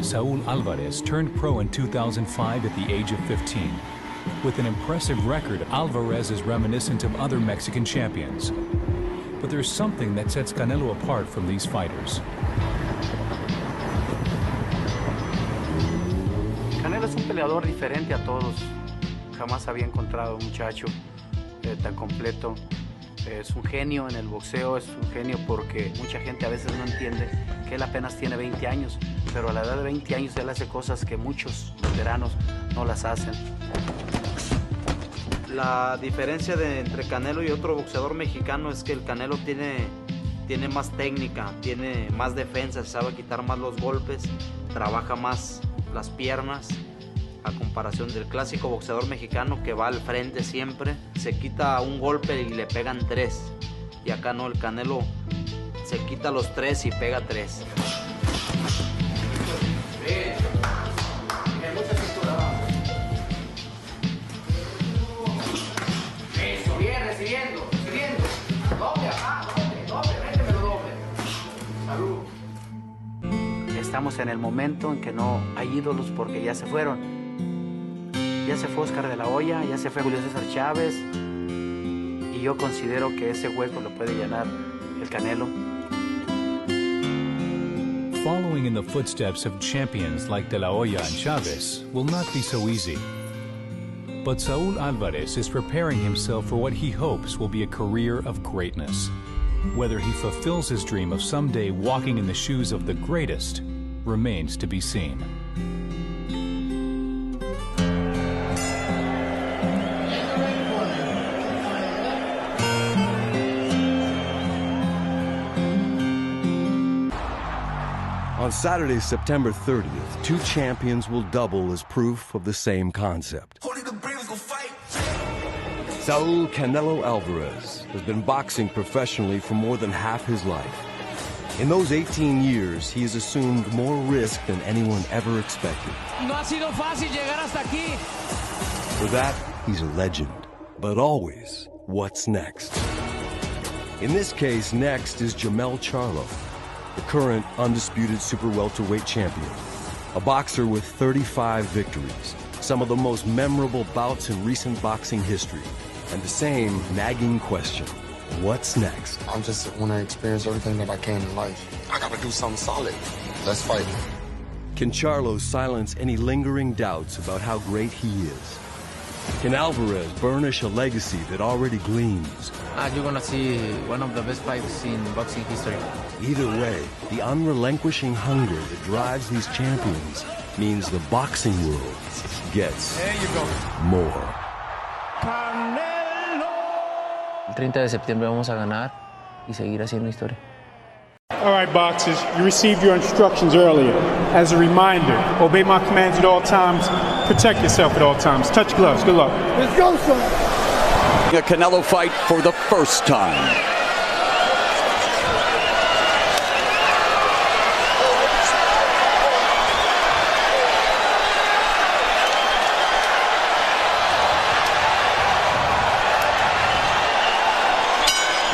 Saul Alvarez turned pro in 2005 at the age of 15. With an impressive record, Alvarez is reminiscent of other Mexican champions. But there's something that sets Canelo apart from these fighters. Canelo es un peleador diferente a todos. Jamás había encontrado un muchacho tan completo. Es un genio en el boxeo, es un genio porque mucha gente a veces no entiende que él apenas tiene 20 años, pero a la edad de 20 años él hace cosas que muchos veteranos no las hacen. La diferencia entre Canelo y otro boxeador mexicano es que el Canelo tiene más técnica, tiene más defensa, sabe quitar más los golpes, trabaja más las piernas, a comparación del clásico boxeador mexicano que va al frente siempre, se quita un golpe y le pegan 3. Y acá no, el Canelo se quita los 3 y pega 3. Eso, bien, recibiendo. Doble, ajá, doble, métemelo doble. Salud. Estamos en el momento en que no hay ídolos porque ya se fueron. Ya se fue Oscar de la Hoya, ya se fue Julio César Chávez, y yo considero que ese hueco lo puede llenar el Canelo. Following in the footsteps of champions like De La Hoya and Chavez will not be so easy. But Saul Alvarez is preparing himself for what he hopes will be a career of greatness. Whether he fulfills his dream of someday walking in the shoes of the greatest remains to be seen. On Saturday, September 30th, two champions will double as proof of the same concept. Saul Canelo Alvarez has been boxing professionally for more than half his life. In those 18 years, he has assumed more risk than anyone ever expected. No ha sido fácil llegar hasta aquí. For that, he's a legend. But always, what's next? In this case, next is Jermell Charlo, the current undisputed super welterweight champion. A boxer with 35 victories, some of the most memorable bouts in recent boxing history. And the same nagging question, what's next? I just want to experience everything that I can in life. I got to do something solid. Let's fight. Can Charlo silence any lingering doubts about how great he is? Can Alvarez burnish a legacy that already gleams? You're going to see one of the best fights in boxing history. Either way, the unrelinquishing hunger that drives these champions means the boxing world gets more. El 30 de septiembre vamos a ganar y seguir haciendo historia. All right, boxers, you received your instructions earlier. As a reminder, obey my commands at all times, protect yourself at all times. Touch gloves, good luck. Let's go, son. A Canelo fight for the first time.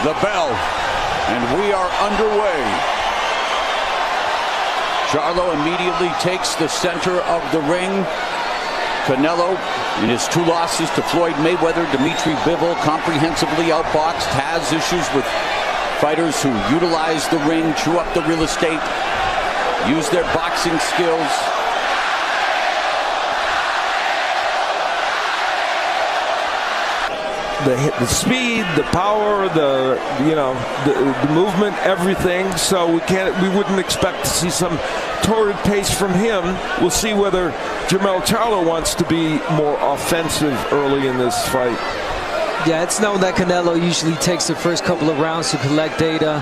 The bell, and we are underway. Charlo immediately takes the center of the ring. Canelo, in his 2 losses to Floyd Mayweather, Dimitri Bivol, comprehensively outboxed, has issues with fighters who utilize the ring, chew up the real estate, use their boxing skills. The speed, the power, the movement, everything. So we wouldn't expect to see some torrid pace from him. We'll see whether Jermell Charlo wants to be more offensive early in this fight. Yeah, it's known that Canelo usually takes the first couple of rounds to collect data,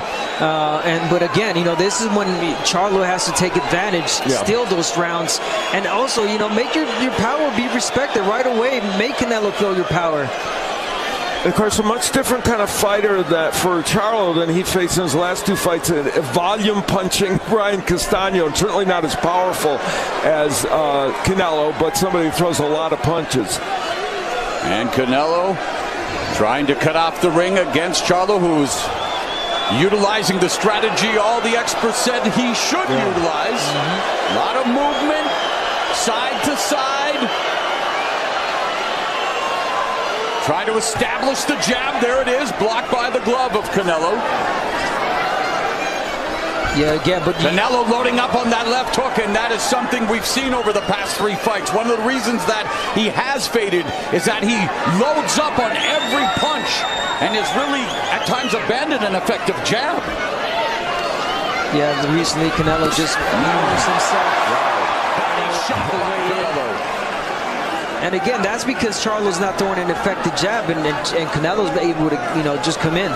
but again, this is when Charlo has to take advantage, steal those rounds, and also make your power be respected right away. Make Canelo feel your power. Of course, a much different kind of fighter that for Charlo than he faced in his last 2 fights. A volume-punching Brian Castano, certainly not as powerful as Canelo, but somebody who throws a lot of punches. And Canelo trying to cut off the ring against Charlo, who's Utilizing the strategy all the experts said he should utilize. A lot of movement, side to side. Try to establish the jab. There it is, blocked by the glove of Canelo. Yeah, again, but Canelo loading up on that left hook, and that is something we've seen over the past 3 fights. One of the reasons that he has faded is that he loads up on every punch and has really, at times, abandoned an effective jab. Yeah, recently Canelo just used himself. Body shot away Canelo. And again, that's because Charlo's not throwing an effective jab, and Canelo's able to, just come in.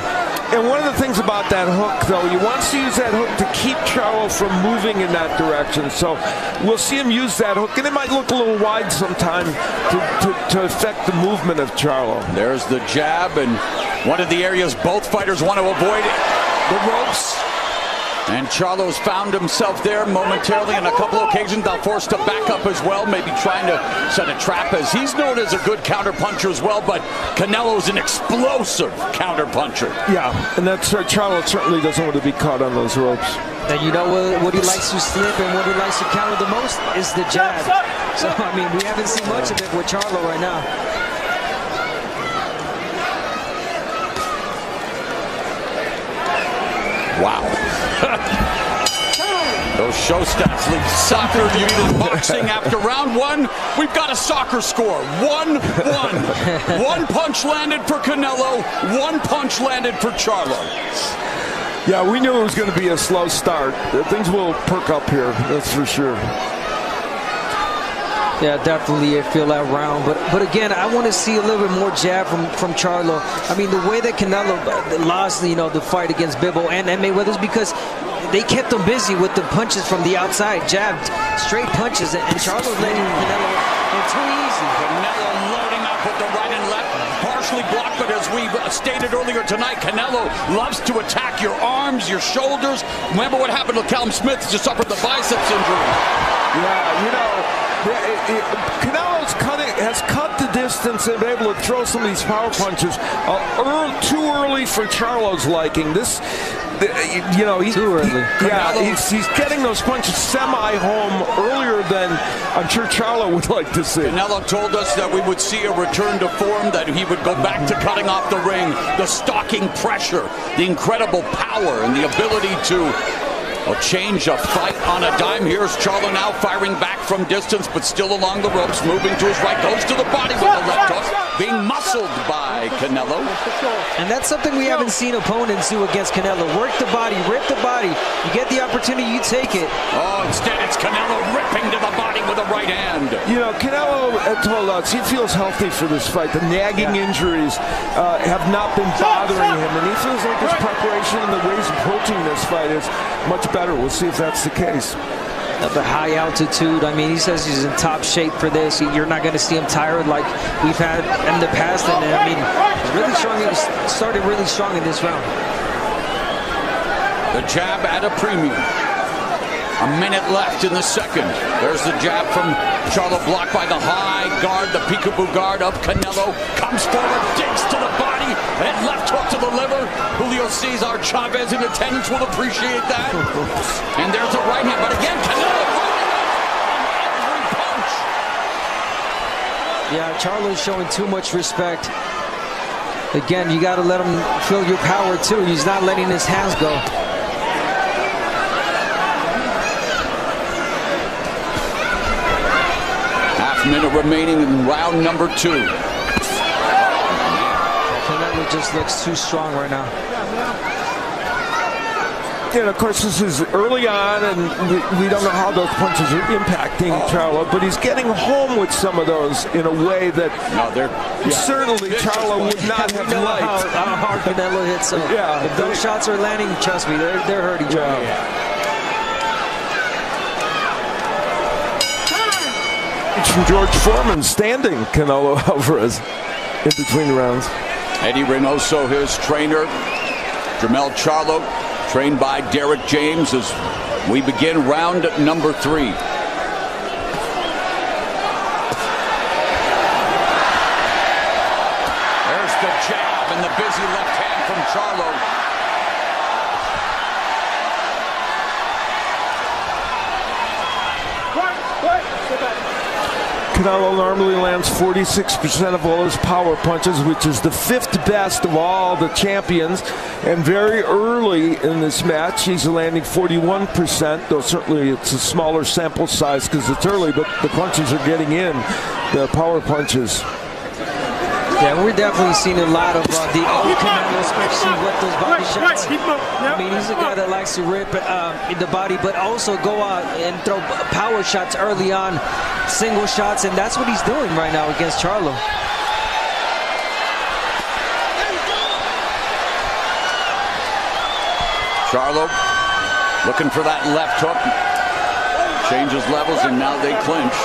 And one of the things about that hook, though, he wants to use that hook to keep Charlo from moving in that direction. So we'll see him use that hook, and it might look a little wide sometime to affect the movement of Charlo. There's the jab, and one of the areas both fighters want to avoid the ropes. And Charlo's found himself there momentarily on a couple occasions. Now forced to back up as well, maybe trying to set a trap, as he's known as a good counter-puncher as well, but Canelo's an explosive counter-puncher. Yeah, and that's Charlo certainly doesn't want to be caught on those ropes. And you know what he likes to slip and what he likes to counter the most is the jab. So, I mean, we haven't seen much of it with Charlo right now. Wow. Those show stats leave soccer in boxing after round one. We've got a soccer score. 1-1. One punch landed for Canelo. One punch landed for Charlo. Yeah, we knew it was going to be a slow start. Things will perk up here, that's for sure. Yeah, definitely I feel that round. But again, I want to see a little bit more jab from Charlo. I mean, the way that Canelo lost, the fight against Bivol and Mayweather is because they kept him busy with the punches from the outside, jabbed, straight punches, and Charlo's letting Canelo go too easy. Canelo loading up with the right and left, partially blocked, but as we stated earlier tonight, Canelo loves to attack your arms, your shoulders. Remember what happened to Callum Smith, just suffered the biceps injury. Yeah, Canelo's has cut the distance and been able to throw some of these power punches too early for Charlo's liking. This, he's too early. He's getting those punches semi-home earlier than I'm sure Charlo would like to see. Canelo told us that we would see a return to form, that he would go back to cutting off the ring, the stalking pressure, the incredible power, and the ability to change a fight on a dime. Here's Charlo now firing back from distance, but still along the ropes, moving to his right, goes to the body with the left hook, being muscled by Canelo. And that's something we haven't seen opponents do against Canelo. Work the body, rip the body. You get the opportunity, you take it. Oh, instead it's Canelo ripping to the body with a right hand. Canelo told us he feels healthy for this fight. The nagging injuries have not been bothering him, and he feels like his preparation and the ways approaching this fight is much better. We'll see if that's the case. At the high altitude, I mean, he says he's in top shape for this. You're not going to see him tired like we've had in the past. And I mean, he's really strong. He started really strong in this round. The jab at a premium. A minute left in the second. There's the jab from Charlo, blocked by the high guard, the peekaboo guard of Canelo. Comes forward, digs to the body, and left hook to the liver. Julio Cesar Chavez in attendance will appreciate that. And there's a right hand, but again, Canelo every punch. Yeah, Charlo's showing too much respect. Again, you got to let him feel your power too. He's not letting his hands go. Minute remaining in round number 2. Canelo just looks too strong right now. And of course, this is early on, and we don't know how those punches are impacting Charlo, but he's getting home with some of those in a way that certainly Charlo would not have liked. How hard Canelo hits. So if those shots are landing, trust me, they're hurting Charlo. From George Foreman standing Canelo Alvarez in between rounds. Eddie Reynoso, his trainer. Jermell Charlo, trained by Derek James, as we begin round number 3. There's the jab and the busy left hand from Charlo. Canelo normally lands 46% of all his power punches, which is the 5th best of all the champions. And very early in this match, he's landing 41%, though certainly it's a smaller sample size because it's early, but the punches are getting in, the power punches. Yeah, we're definitely seeing a lot of the old Canelo, especially with those body shots. I mean, he's a guy that likes to rip in the body, but also go out and throw power shots early on, single shots, and that's what he's doing right now against Charlo. Charlo looking for that left hook, changes levels, and now they clinch.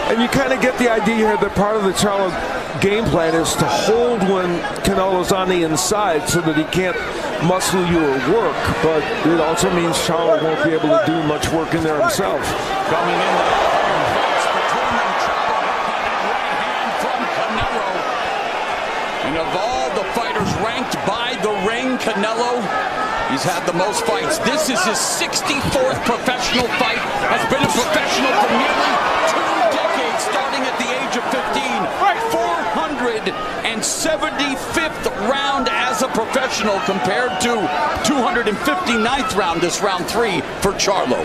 And you kind of get the idea here that part of the Charlo game plan is to hold when Canelo's on the inside so that he can't muscle you or work, but it also means Charlo won't be able to do much work in there himself. Coming in the iron fist between them, Charlo that right hand from Canelo. And of all the fighters ranked by the ring, Canelo, he's had the most fights. This is his 64th professional fight, has been a professional for nearly 2 decades, starting at the age of 15. 475th round as a professional compared to 259th round, this round 3 for Charlo.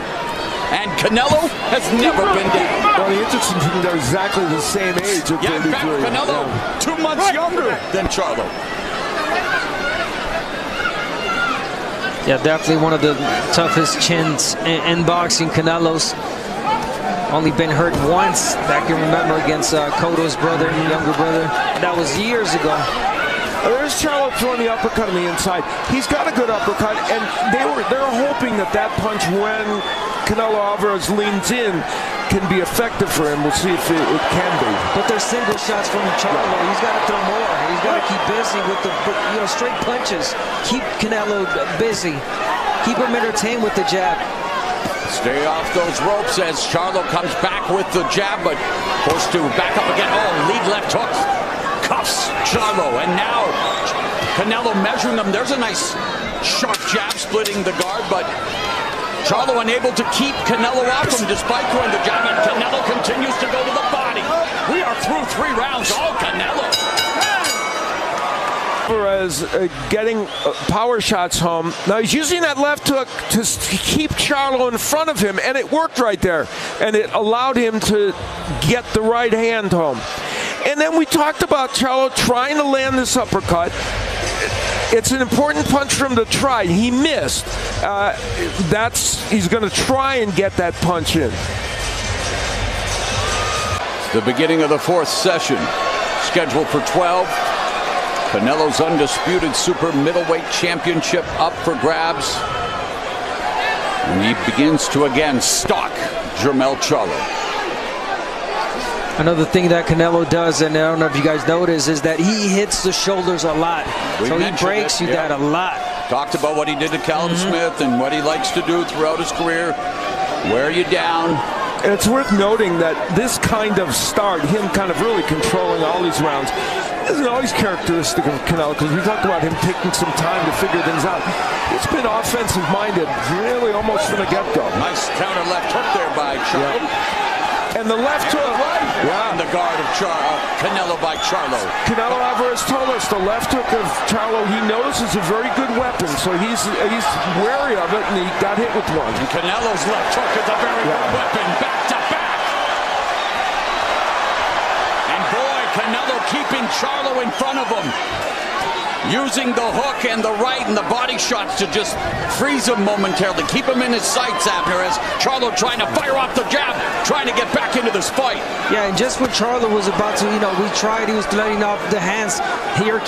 And Canelo has never been down. Well, the interesting thing, they're exactly the same age at 33. Yeah, in fact, Canelo 2 months younger than Charlo. Yeah, definitely one of the toughest chins in boxing. Canelo's only been hurt once that I can remember against Cotto's brother, younger brother. That was years ago. There's Charlo throwing the uppercut on the inside. He's got a good uppercut, and they're hoping that punch, when Canelo Alvarez leans in, can be effective for him. We'll see if it can be. But there's single shots from Charlo. He's got to throw more. He's got to keep busy with the straight punches. Keep Canelo busy. Keep him entertained with the jab. Stay off those ropes as Charlo comes back with the jab, but forced to back up again. Oh, lead left hook. Cuffs Charlo, and now Canelo measuring them. There's a nice sharp jab splitting the guard, but Charlo unable to keep Canelo off him despite throwing the jab, and Canelo continues to go to the body. We are through 3 rounds. All Canelo. Alvarez getting power shots home. Now he's using that left hook to keep Charlo in front of him, and it worked right there. And it allowed him to get the right hand home. And then we talked about Charlo trying to land this uppercut. It's an important punch for him to try. He missed. He's going to try and get that punch in. The beginning of the 4th session, scheduled for 12. Canelo's undisputed Super Middleweight Championship up for grabs. And he begins to again stalk Jermell Charlo. Another thing that Canelo does, and I don't know if you guys notice, is that he hits the shoulders a lot. So he breaks you that a lot. Talked about what he did to Callum Smith and what he likes to do throughout his career. Wear you down. And it's worth noting that this kind of start, him kind of really controlling all these rounds, isn't always characteristic of Canelo, because we talked about him taking some time to figure things out. It's been offensive-minded, really almost from the get-go. Nice counter left hook there by Charlo. Yeah. And the left hook, in the guard of Canelo by Charlo. Canelo Alvarez told us the left hook of Charlo, he knows, is a very good weapon, so he's wary of it, and he got hit with one. And Canelo's left hook is a very good weapon, back to back. And boy, Canelo keeping Charlo in front of him, using the hook and the right and the body shots to just freeze him momentarily, keep him in his sights, Abner, as Charlo trying to fire off the jab, trying to get back into this fight. Yeah, and just when Charlo was about to, he was letting off the hands. Here, a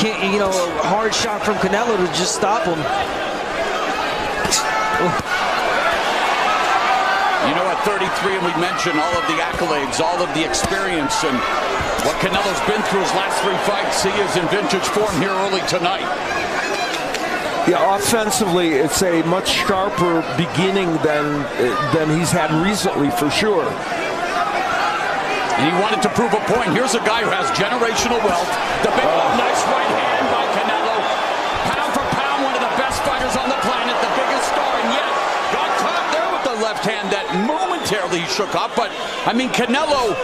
hard shot from Canelo to just stop him. At 33, and we mentioned all of the accolades, all of the experience, and what Canelo's been through his last 3 fights. He is in vintage form here early tonight. Yeah, offensively, it's a much sharper beginning than he's had recently, for sure. And he wanted to prove a point. Here's a guy who has generational wealth. The big, nice right hand by Canelo. Pound for pound, one of the best fighters on the planet, the biggest star, and yet got caught there with the left hand that momentarily shook off. But, I mean, Canelo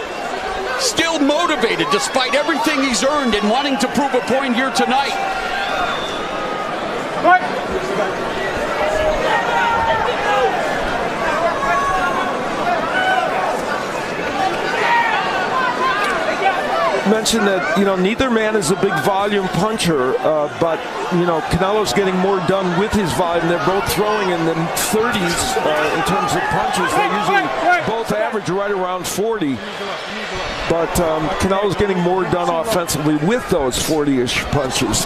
still motivated despite everything he's earned and wanting to prove a point here tonight. Mentioned that, you know, neither man is a big volume puncher, but, you know, Canelo's getting more done with his volume. They're both throwing in the 30s in terms of punches. They usually both average right around 40. But Canelo's getting more done offensively with those 40-ish punches.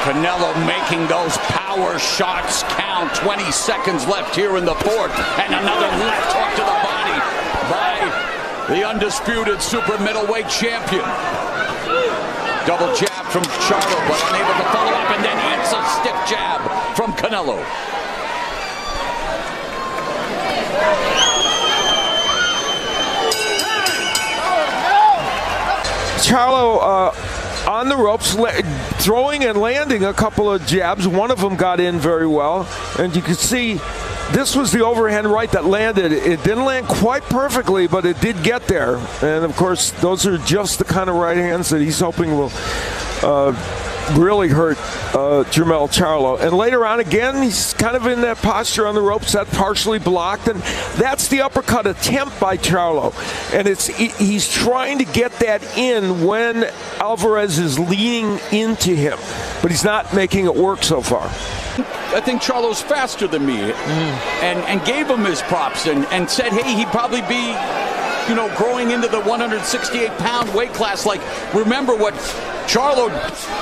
Canelo making those power shots count. 20 seconds left here in the fourth. And another left hook to the body by the undisputed super middleweight champion. Double jab from Charlo, but unable to follow up, and then hits a stiff jab from Canelo. Charlo on the ropes, throwing and landing a couple of jabs. One of them got in very well, and you can see this was the overhand right that landed. It didn't land quite perfectly, but it did get there. And of course, those are just the kind of right hands that he's hoping will really hurt Jermell Charlo. And later on, again, he's kind of in that posture on the ropes, that partially blocked, and that's the uppercut attempt by Charlo. And he's trying to get that in when Alvarez is leaning into him, but he's not making it work so far. I think Charlo's faster than me, and gave him his props and said, hey, he'd probably be, you know, growing into the 168-pound weight class. Like, remember what Charlo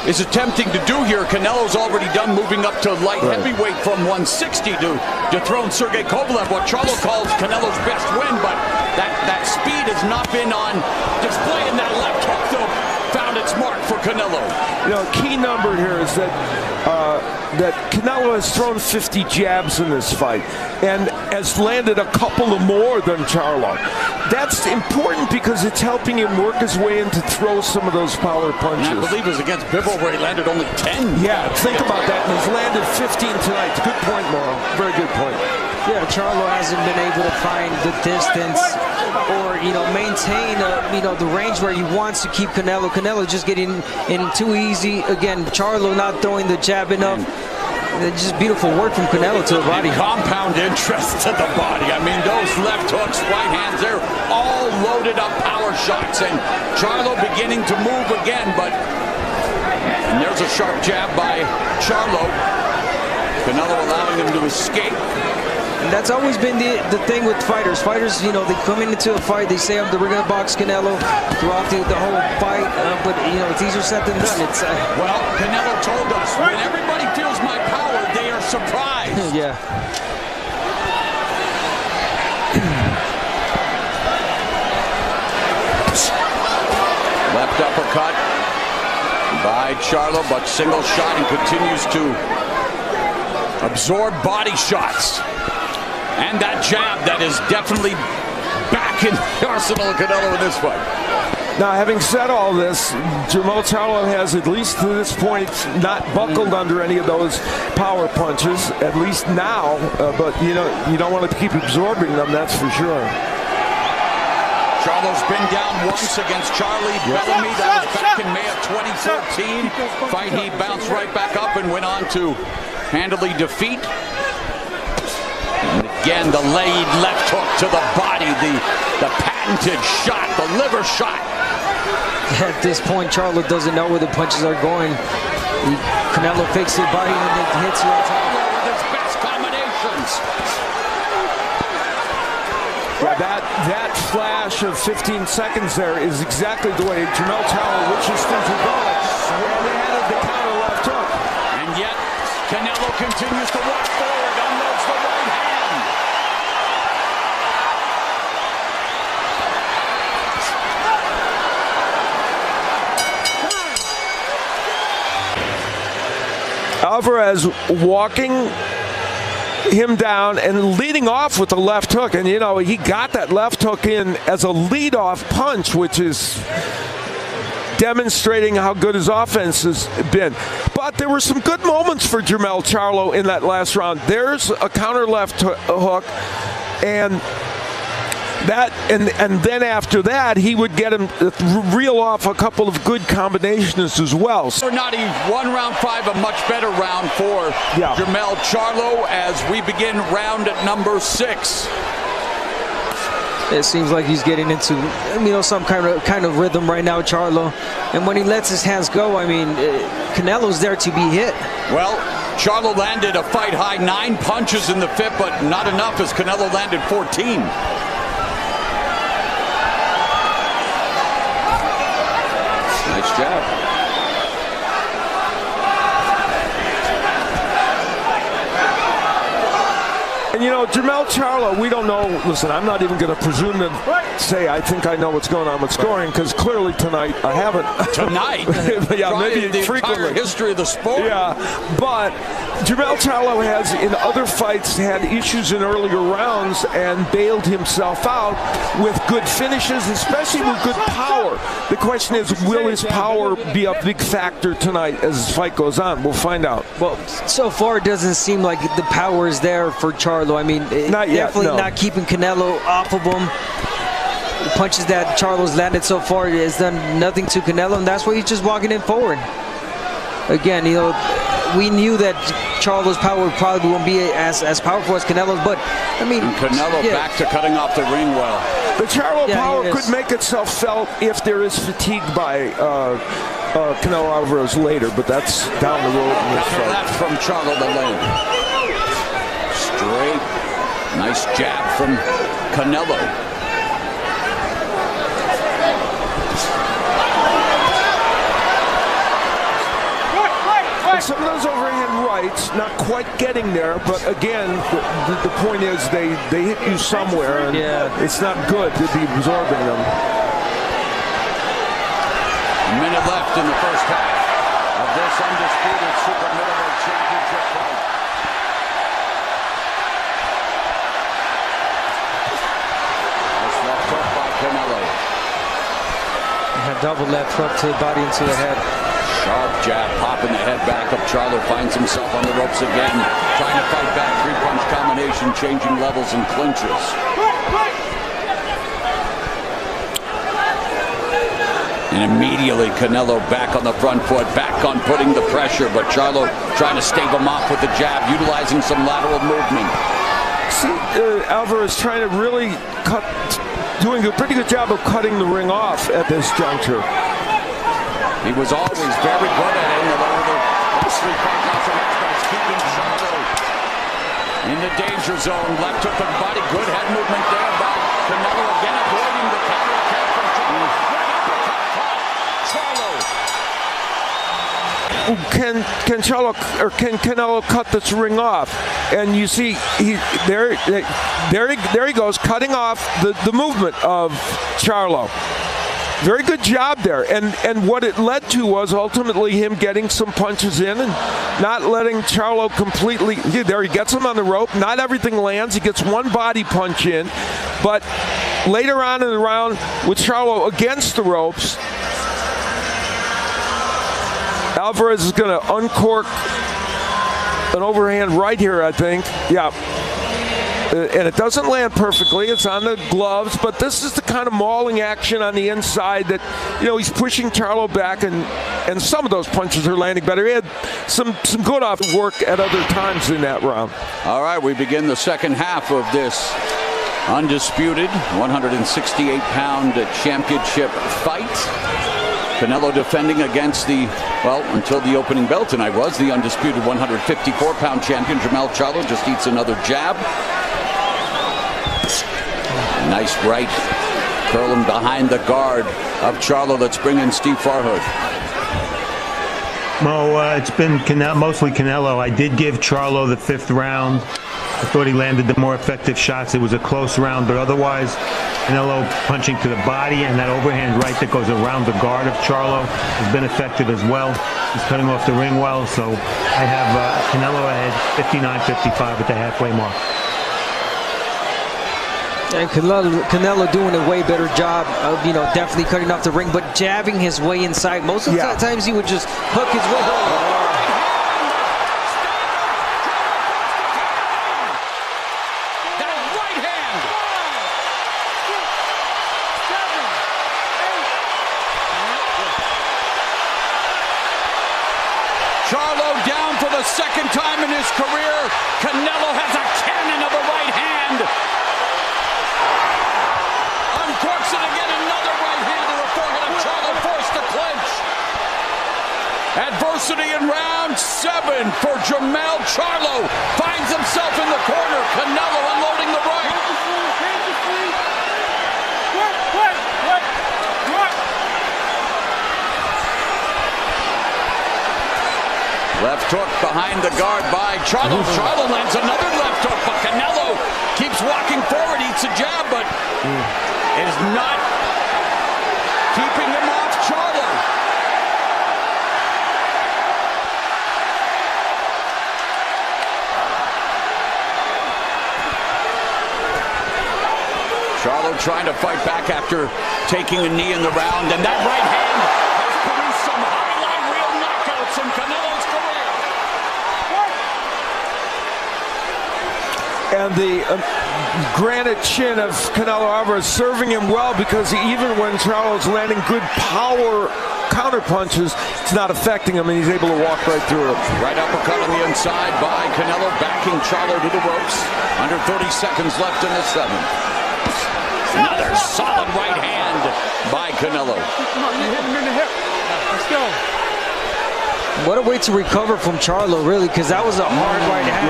is attempting to do here. Canelo's already done moving up to light heavyweight from 160 to dethrone Sergey Kovalev, what Charlo calls Canelo's best win, but that speed has not been on display, and that left hook, though, found its mark for Canelo. You know, key number here is that that Canelo has thrown 50 jabs in this fight and has landed a couple of more than Charlo. That's important because it's helping him work his way in to throw some of those power punches. And I believe it was against Bivol where he landed only 10. Yeah, think about that. And he's landed 15 tonight. Good point, Morrow. Very good point. Yeah, Charlo hasn't been able to find the distance or, you know, maintain, you know, the range where he wants to keep Canelo. Canelo just getting in too easy. Again, Charlo not throwing the jab enough. Just beautiful work from Canelo to the body. Compound interest to the body. I mean, those left hooks, right hands, they're all loaded up power shots. And Charlo beginning to move again, and there's a sharp jab by Charlo. Canelo allowing him to escape. And that's always been the thing with fighters. Fighters, you know, they come into a fight, they say, we're going to box Canelo throughout the whole fight, but, you know, it's easier said than done. It's well, Canelo told us, when everybody feels my power, they are surprised. Yeah. Left uppercut by Charlo, but single shot and continues to absorb body shots. And that jab that is definitely back in the arsenal of Canelo in this fight. Now, having said all this, Jermell Charlo has, at least to this point, not buckled under any of those power punches, at least now. But, you know, you don't want to keep absorbing them, that's for sure. Charlo's been down once against Charlie Bellamy. That was back in May of 2013. Fight he bounced right back up and went on to handily defeat. And again, the laid left hook to the body, the patented shot, the liver shot. At this point, Charlo doesn't know where the punches are going. Canelo fakes the body and it hits you on top. With his best combinations. Yeah, that flash of 15 seconds there is exactly the way Jermell Charlo wishes things were going. And they added the counter left hook. And yet, Canelo continues to walk forward, unloads the right hand. Alvarez walking him down and leading off with the left hook. And, you know, he got that left hook in as a lead-off punch, which is demonstrating how good his offense has been. But there were some good moments for Jermell Charlo in that last round. There's a counter left hook, and That and then after that, he would get him reel off a couple of good combinations as well. Not one round 5, a much better round for Jermell Charlo as we begin round at number 6. It seems like he's getting into, some kind of rhythm right now, Charlo. And when he lets his hands go, Canelo's there to be hit. Well, Charlo landed a fight high 9 punches in the 5th, but not enough as Canelo landed 14. Nice jab. And Jermell Charlo, we don't know. Listen, I'm not even going to presume to say I think I know what's going on with scoring, because clearly tonight I haven't. Tonight? Yeah, maybe the frequently. Entire history of the sport. Yeah, but Jermell Charlo has in other fights had issues in earlier rounds and bailed himself out with good finishes, especially with good power. The question is, will his power be a big factor tonight as this fight goes on? We'll find out. Well, so far it doesn't seem like the power is there for Charlo. Not yet, definitely not keeping Canelo off of him. The punches that Charlo's landed so far has done nothing to Canelo, and that's why he's just walking in forward. Again, we knew that Charlo's power probably won't be as powerful as Canelo's, but Canelo back to cutting off the ring well. The Charlo power could make itself felt if there is fatigue by Canelo Alvarez later, but that's down the road in this fight. That's from Charlo the lane. Straight. Nice jab from Canelo. Some of those overhand rights, not quite getting there, but again, the point is they hit you somewhere, and it's not good to be absorbing them. A minute left in the first half of this undisputed Super Middleweight Championship fight. Nice left hook by Canelo. A double left hook to the body and to the head. Sharp jab, popping the head back up. Charlo finds himself on the ropes again, trying to fight back. 3-punch combination, changing levels and clinches. And immediately Canelo back on the front foot, back on putting the pressure, but Charlo trying to stave him off with the jab, utilizing some lateral movement. See, Alvarez trying to really doing a pretty good job of cutting the ring off at this juncture. He was always very good at it in the last 3 fights, but he's keeping Charlo in the danger zone. Left hook to the body, good head movement there by Canelo, again avoiding the counter attack from Charlo. Can Canelo cut this ring off? And you see, there he goes, cutting off the movement of Charlo. Very good job there, and what it led to was ultimately him getting some punches in and not letting Charlo completely. There he gets him on the rope. Not everything lands. He gets one body punch in, but later on in the round with Charlo against the ropes, Alvarez is going to uncork an overhand right here, I think. Yeah. And it doesn't land perfectly. It's on the gloves, but this is the kind of mauling action on the inside that, he's pushing Charlo back, and some of those punches are landing better. He had some good off work at other times in that round. All right, we begin the second half of this undisputed 168-pound championship fight. Canelo defending against until the opening bell tonight was the undisputed 154-pound champion. Jermell Charlo just eats another jab. Nice right, curling behind the guard of Charlo. Let's bring in Steve Farhood. Mo, it's been mostly Canelo. I did give Charlo the 5th round. I thought he landed the more effective shots. It was a close round, but otherwise, Canelo punching to the body and that overhand right that goes around the guard of Charlo has been effective as well. He's cutting off the ring well, so I have Canelo ahead 59-55 at the halfway mark. And Canelo doing a way better job of, definitely cutting off the ring, but jabbing his way inside. Most of the times he would just hook his way. second time in his career, Canelo has a cannon of a right hand. Uncorks it again, another right hand to the forehead of Charlo, forced to clinch. Adversity in round 7 for Jermell. Charlo finds himself in the corner. Canelo unloading the right. Left hook behind the guard by Charlo. Charlo lands another left hook, but Canelo keeps walking forward, eats a jab, but is not keeping him off Charlo. Charlo trying to fight back after taking a knee in the round, and that right hand has produced some highlight reel knockouts in Canelo's career. And the granite chin of Canelo Alvarez serving him well, because even when Charlo's landing good power counter punches, it's not affecting him, and he's able to walk right through it. Right uppercut on the inside by Canelo, backing Charlo to the ropes. Under 30 seconds left in the 7th. Another solid right hand by Canelo. Come on, you hit him in the hip. Let's go. What a way to recover from Charlo, really, because that was a hard right hand.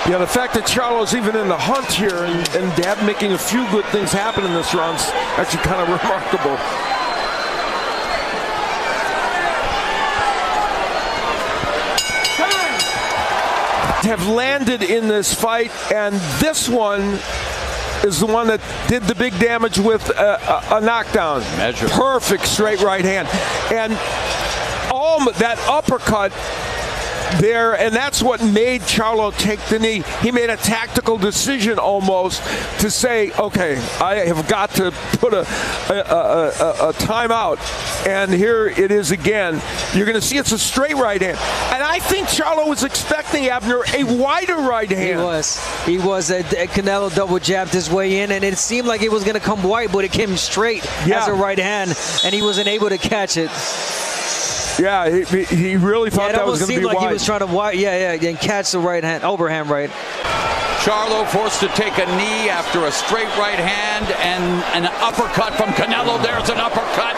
Yeah, the fact that Charlo's even in the hunt here and making a few good things happen in this round is actually kind of remarkable. Have landed in this fight, and this one is the one that did the big damage with a knockdown. Measure. Perfect straight right hand. And all that uppercut there, and that's what made Charlo take the knee. He made a tactical decision almost to say, okay, I have got to put a timeout. And here it is again. You're going to see it's a straight right hand. And I think Charlo was expecting, Abner, a wider right hand. He was. Canelo double jabbed his way in, and it seemed like it was going to come wide, but it came straight as a right hand, and he wasn't able to catch it. Yeah, he really thought that was going to be wide. It almost seemed like he was trying to and catch the right hand, overhand right. Charlo forced to take a knee after a straight right hand and an uppercut from Canelo. There's an uppercut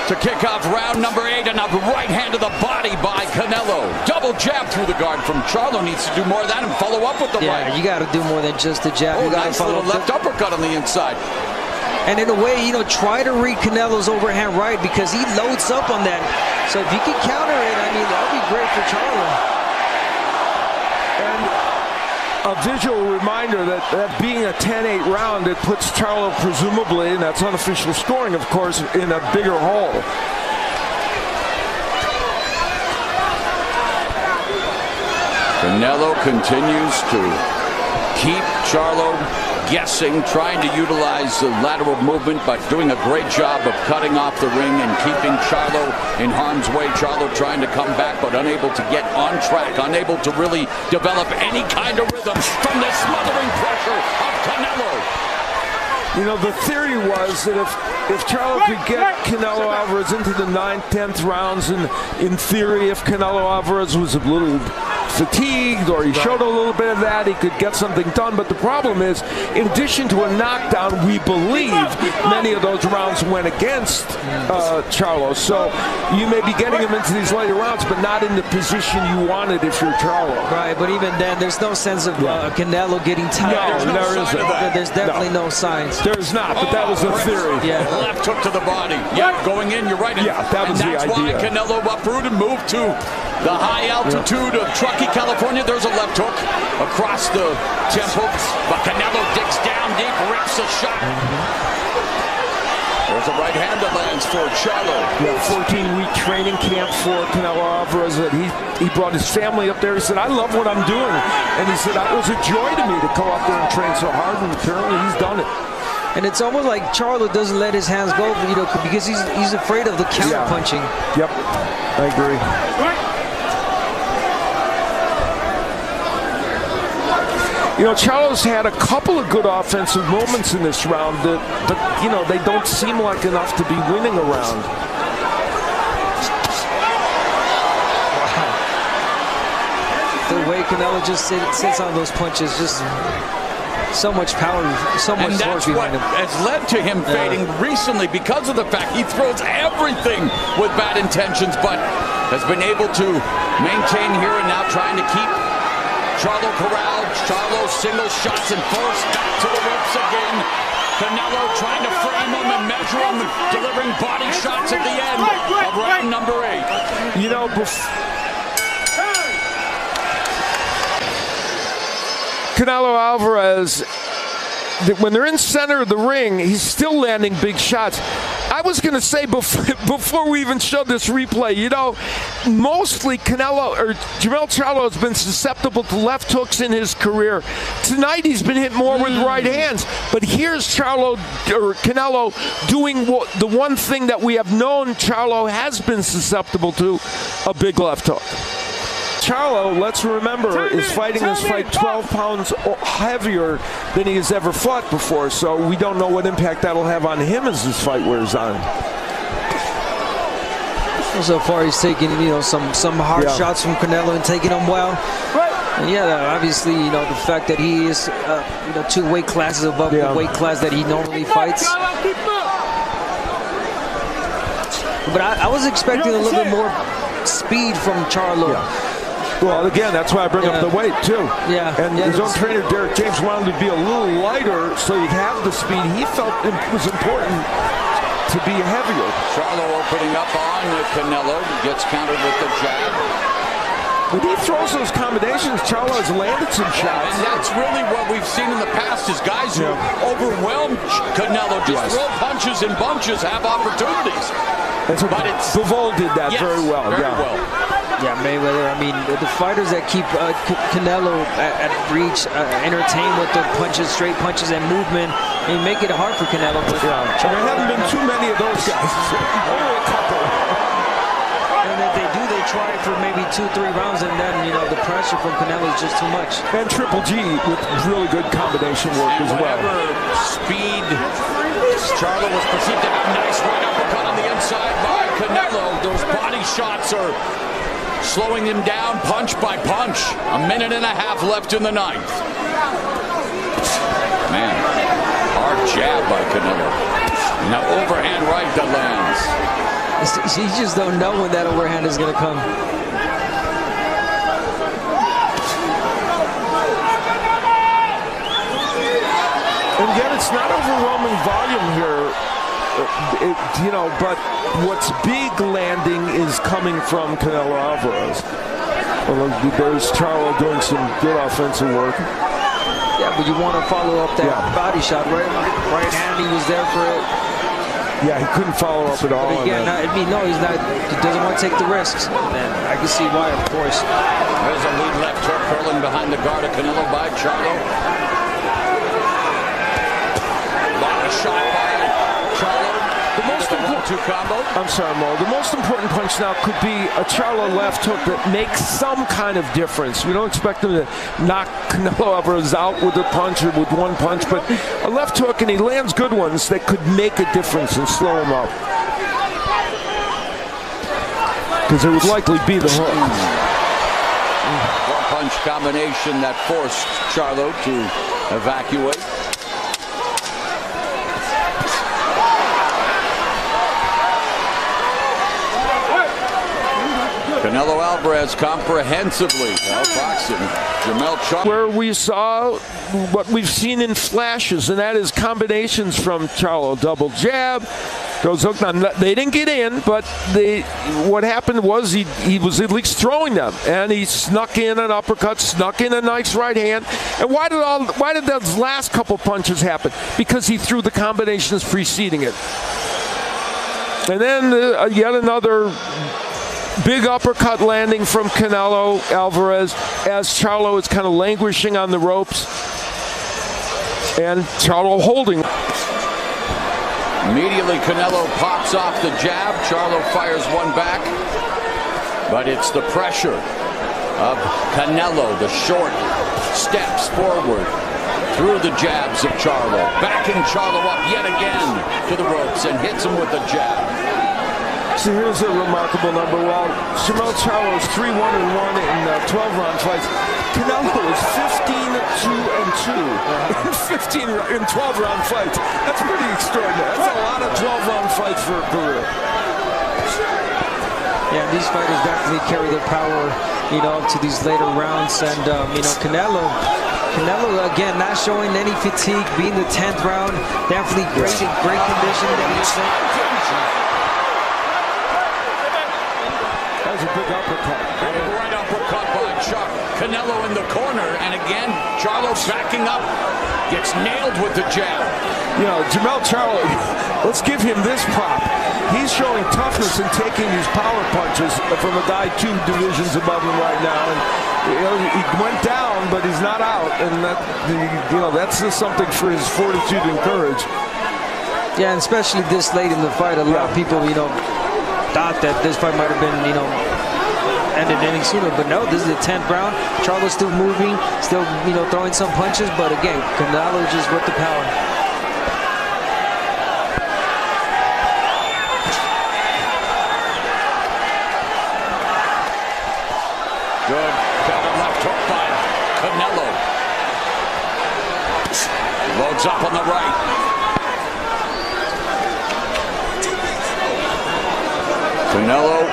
to kick off round number 8, and a right hand to the body by Canelo. Double jab through the guard from Charlo. Needs to do more of that and follow up with the right. Yeah, you got to do more than just the jab. Oh, you got nice to follow little left uppercut on the inside. And in a way, try to read Canelo's overhand right, because he loads up on that. So if you can counter it, I mean, that would be great for Charlo. And a visual reminder that being a 10-8 round, it puts Charlo presumably, and that's unofficial scoring, of course, in a bigger hole. Canelo continues to keep Charlo guessing, trying to utilize the lateral movement, but doing a great job of cutting off the ring and keeping Charlo in harm's way. Charlo trying to come back, but unable to get on track, unable to really develop any kind of rhythm from the smothering pressure of Canelo. The theory was that if Charlo could get Canelo Alvarez into the 9th, 10th rounds, and in theory, if Canelo Alvarez was a little fatigued or he showed a little bit of that, he could get something done. But the problem is, in addition to a knockdown, we believe many of those rounds went against Charlo. So you may be getting him into these later rounds, but not in the position you wanted if you're Charlo. Right, but even then, there's no sense of Canelo getting tired. No, there isn't. There's definitely no signs. There's not, but that was a theory. Yeah. Left hook to the body. Yeah, going in, you're right. Yeah, that was the idea. That's why Canelo uprooted and moved to the high altitude of Truckee, California. There's a left hook across the temple, but Canelo digs down deep, rips a shot. There's a right hand that lands for Charlo. Yeah, 14-week training camp for Canelo Alvarez. He brought his family up there. He said, I love what I'm doing. And he said, it was a joy to me to go up there and train so hard, and apparently he's done it. And it's almost like Charlo doesn't let his hands go, because he's afraid of the counter punching. Yep, I agree. Charlo's had a couple of good offensive moments in this round, but they don't seem like enough to be winning a round. the way Canelo just sits on those punches, just so much power, so much force behind him. And that's what has led to him fading recently because of the fact he throws everything with bad intentions, but has been able to maintain here and now trying to keep Charlo corralled. Charlo single shots and forced back to the ropes again. Canelo trying to frame him and measure him, delivering body shots at the end of round number 8. You know, Canelo Alvarez, when they're in center of the ring, he's still landing big shots. I was going to say before we even showed this replay, you know, mostly Jermell Charlo has been susceptible to left hooks in his career. Tonight he's been hit more with right hands, but here's Canelo doing the one thing that we have known Charlo has been susceptible to, a big left hook. Charlo, let's remember, is fighting this fight 12 pounds heavier than he has ever fought before, so we don't know what impact that'll have on him as this fight wears on. So far, he's taking, you know, some hard shots from Canelo and taking them well. And yeah, obviously, you know, the fact that he is, you know, 2 weight classes above the weight class that he normally fights. But I was expecting a little bit more speed from Charlo. Well, again, that's why I bring up the weight, too. And his own trainer, Derek James, wanted to be a little lighter so he'd have the speed. He felt it was important to be heavier. Charlo opening up on Canelo, gets countered with the jab. When he throws those combinations, Charlo has landed some shots. And that's really what we've seen in the past is guys who overwhelm Canelo, just throw punches and bunches, have opportunities. But Bivol did that very well. Very well. Yeah, Mayweather, I mean, the fighters that keep Canelo at reach, entertain with their punches, straight punches and movement, and make it hard for Canelo. But, there haven't been too many of those guys. Only a couple. And if they do, they try for maybe 2-3 rounds, and then, you know, the pressure from Canelo is just too much. And Triple G with really good combination work as well. Speed, Charlo was perceived to have nice right uppercut on the inside by Canelo. Those body shots are slowing him down punch by punch. 1.5 minutes left in the 9th. Man, hard jab by Canelo. Now overhand right that lands. You just don't know when that overhand is going to come. And again, it's not overwhelming volume here. You know, but what's big landing is coming from Canelo Alvarez. Well, there's Charlo doing some good offensive work. Yeah, but you want to follow up that body shot, right? Right hand, he was there for it. Yeah, he couldn't follow up at all. But again, I mean, no, he's not. He doesn't want to take the risks. And I can see why, of course. There's a lead left hook curling behind the guard of Canelo by Charlo. A lot of shot by Charlo. The most important combo. I'm sorry, Mo. The most important punch now could be a Charlo left hook that makes some kind of difference. We don't expect him to knock Canelo Alvarez out with a punch or with one punch, but a left hook, and he lands good ones that could make a difference and slow him up. Because it would likely be the hook. One punch combination that forced Charlo to evacuate. Canelo Alvarez comprehensively outboxing Jermell Charlo. Where we saw what we've seen in flashes, and that is combinations from Charlo. Double jab, goes hook. Now, they didn't get in, but what happened was he was at least throwing them, and he snuck in an uppercut, snuck in a nice right hand. And why did those last couple punches happen? Because he threw the combinations preceding it. And then yet another big uppercut landing from Canelo Alvarez as Charlo is kind of languishing on the ropes. And Charlo holding. Immediately Canelo pops off the jab. Charlo fires one back. But it's the pressure of Canelo, the short steps forward through the jabs of Charlo. Backing Charlo up yet again to the ropes and hits him with the jab. So here's a remarkable number. While Jermell Charlo is 3-1-1 in 12-round fights, Canelo is 15-2-2 in 12-round fights. That's pretty extraordinary. That's a lot of 12-round fights for a career. Yeah, these fighters definitely carry their power, to these later rounds. And, Canelo, again, not showing any fatigue, being the 10th round, definitely great condition. That was a big uppercut. Right uppercut by Canelo in the corner. And again, Charlo backing up. Gets nailed with the jab. Jermell Charlo, let's give him this prop. He's showing toughness in taking these power punches from a guy 2 divisions above him right now. And he went down, but he's not out, and that's just something for his fortitude and courage. Yeah, and especially this late in the fight, a lot of people, thought that this fight might have been, ended any sooner, but no, this is the 10th round. Charlo's still moving, still, throwing some punches, but again, Canelo just with the power. Good counter left hook by Canelo. Loads up on the right. Canelo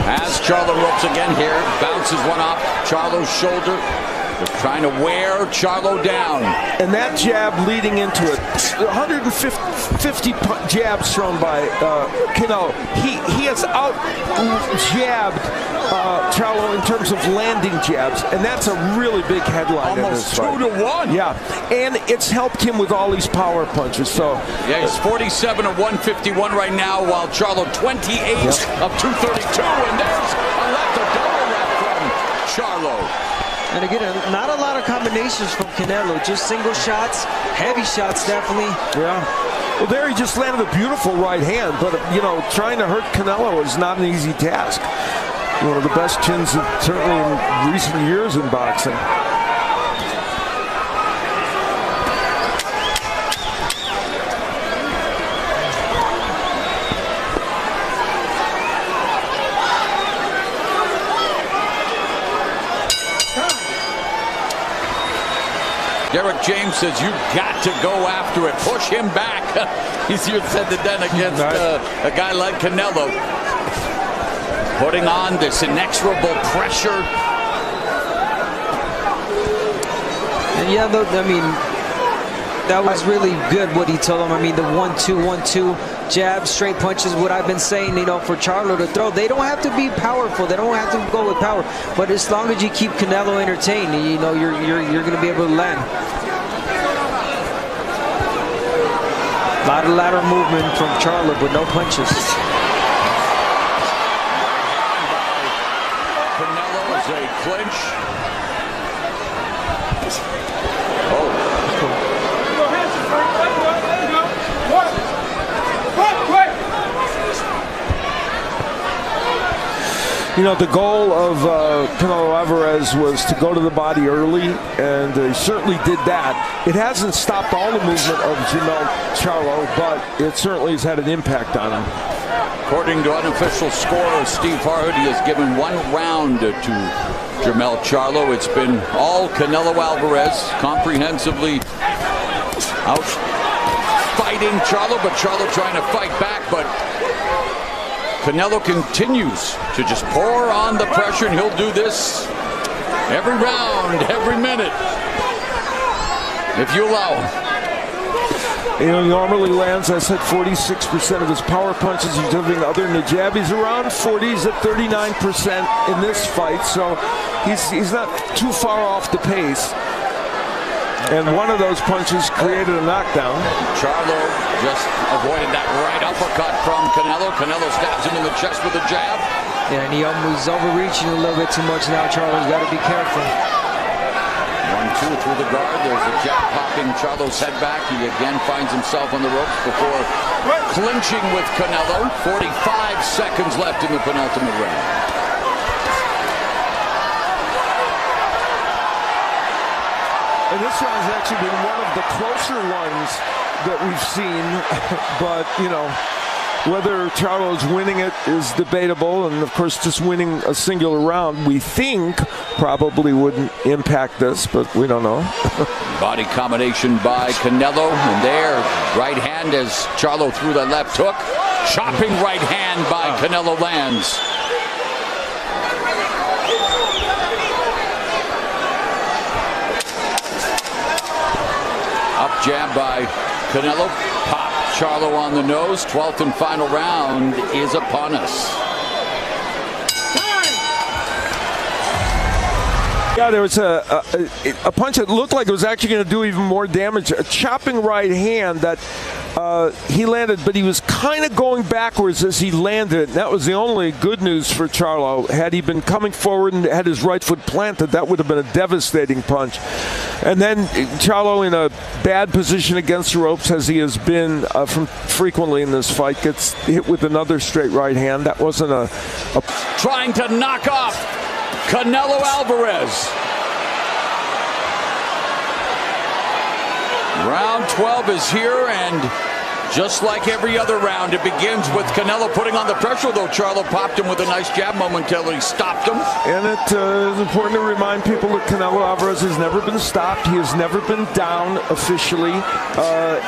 has Charlo ropes again here. Bounces one off Charlo's shoulder. Just trying to wear Charlo down. And that jab leading into it. 150 jabs thrown by Canelo. He has out-jabbed Charlo in terms of landing jabs, and that's a really big headline. Almost 2-1. Yeah, and it's helped him with all these power punches. So yeah, he's 47 of 151 right now, while Charlo 28 of 232, and there's a left double left from Charlo. And again, not a lot of combinations from Canelo, just single shots, heavy shots definitely. Yeah. Well, there he just landed a beautiful right hand, but trying to hurt Canelo is not an easy task. One of the best chins certainly in recent years in boxing. Derek James says you've got to go after it. Push him back. Easier said than done against a guy like Canelo. Putting on this inexorable pressure. And yeah, that was really good what he told him. The 1-2, 1-2 jab, straight punches, what I've been saying, for Charlo to throw. They don't have to be powerful. They don't have to go with power. But as long as you keep Canelo entertained, you're going to be able to land. A lot of lateral movement from Charlo, but no punches. Canelo is a clinch. The goal of Canelo Alvarez was to go to the body early, and he certainly did that. It hasn't stopped all the movement of Jermell Charlo, but it certainly has had an impact on him. According to unofficial scorer Steve Harhood, he has given 1 round to Jermell Charlo. It's been all Canelo Alvarez, comprehensively out fighting Charlo, but Charlo trying to fight back, but Canelo continues to just pour on the pressure, and he'll do this every round, every minute, if you allow him. He normally lands, I said, 46% of his power punches. He's doing other than the jab. He's around 40s at 39% in this fight, so he's not too far off the pace. And one of those punches created a knockdown. Charlo just avoided that right uppercut from Canelo. Canelo stabs him in the chest with a jab. Yeah, and he's overreaching a little bit too much now. Charlo's got to be careful. 1-2 through the guard. There's a jab popping Charlo's head back. He again finds himself on the ropes before clinching with Canelo. 45 seconds left in the penultimate round. And this one has actually been one of the closer ones that we've seen, but Whether Charlo's winning it is debatable, and of course just winning a singular round, we think, probably wouldn't impact this, but we don't know. Body combination by Canelo, and there, right hand as Charlo threw that left hook. Chopping right hand by Canelo lands. Up jab by Canelo. Pop Charlo on the nose. 12th and final round is upon us. Yeah, there was a punch that looked like it was actually going to do even more damage. A chopping right hand that he landed, but he was kind of going backwards as he landed. That was the only good news for Charlo. Had he been coming forward and had his right foot planted, that would have been a devastating punch. And then Charlo, in a bad position against the ropes, as he has been frequently in this fight, gets hit with another straight right hand. That wasn't a trying to knock off Canelo Alvarez. Round 12 is here, and just like every other round, it begins with Canelo putting on the pressure, though Charlo popped him with a nice jab momentarily, stopped him. And it is important to remind people that Canelo Alvarez has never been stopped. He has never been down officially.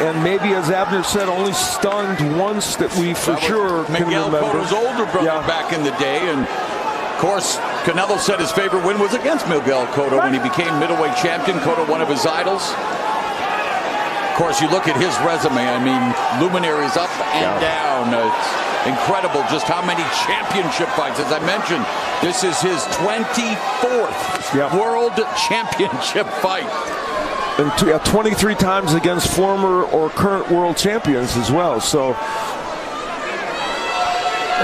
And maybe, as Abner said, only stunned once that we for sure can remember. Miguel Cotto's older brother back in the day, and of course, Canelo said his favorite win was against Miguel Cotto when he became middleweight champion. Cotto, one of his idols. Of course, you look at his resume. I mean, luminaries up and down. It's incredible just how many championship fights. As I mentioned, this is his 24th World Championship fight. And 23 times against former or current world champions as well. So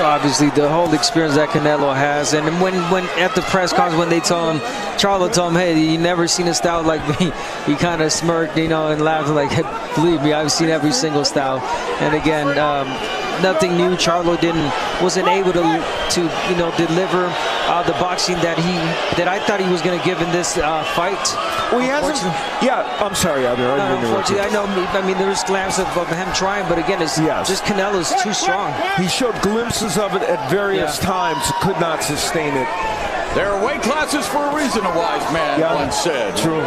obviously the whole experience that Canelo has, and when at the press conference when they told him, Charlo told him, hey, you never seen a style like me, he kind of smirked, you know, and laughed like, hey, believe me, I've seen every single style. And again, nothing new. Charlo wasn't able to you know, deliver the boxing that I thought he was going to give in this fight. Well, he hasn't. Yeah, I'm sorry, Abner. Unfortunately, I know. I mean, there's glimpses of him trying, but again, it's just Canelo's too strong. He showed glimpses of it at various times, could not sustain it. There are weight classes for a reason, a wise man once said. True.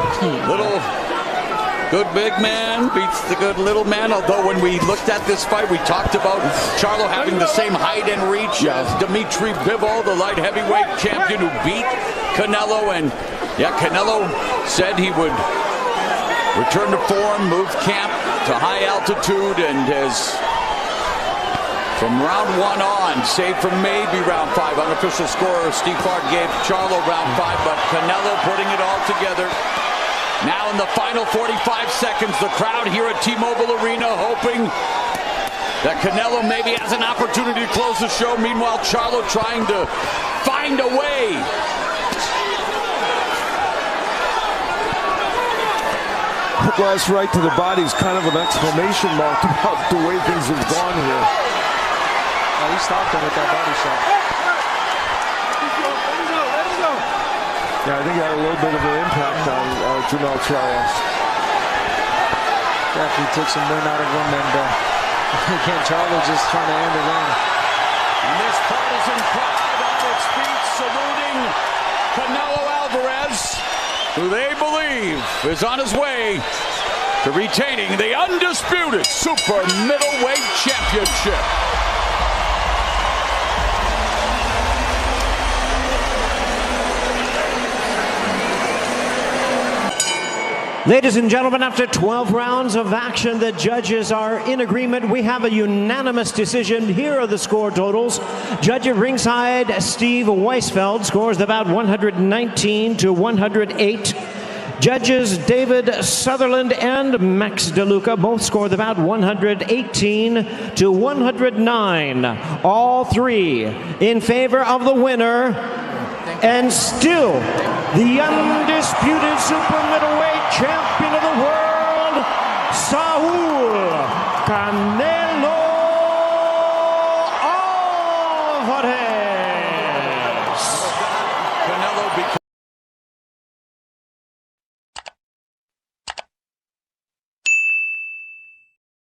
Little good big man beats the good little man. Although when we looked at this fight, we talked about Charlo having the same height and reach as Dimitri Bivol, the light heavyweight champion who beat Canelo. And Canelo said he would return to form, move camp to high altitude, and has from round 1 on, save from maybe round 5. Unofficial score, Steve Hart gave Charlo round 5, but Canelo putting it all together. Now in the final 45 seconds, the crowd here at T-Mobile Arena hoping that Canelo maybe has an opportunity to close the show. Meanwhile, Charlo trying to find a way. Hook last right to the body is kind of an exclamation mark about the way things have gone here. He stopped him with that body shot. Yeah, I think that had a little bit of an impact on Jermell Charlo. Definitely took some wind out of him, and again, Charlo just trying to end the run. And this partisan crowd on its feet saluting Canelo Alvarez, who they believe is on his way to retaining the undisputed Super Middleweight Championship. Ladies and gentlemen, after 12 rounds of action, the judges are in agreement. We have a unanimous decision. Here are the score totals. Judge at ringside, Steve Weisfeld, scores about 119 to 108. Judges David Sutherland and Max DeLuca both scored about 118 to 109. All three in favor of the winner, and still the undisputed Super Middleweight Champion.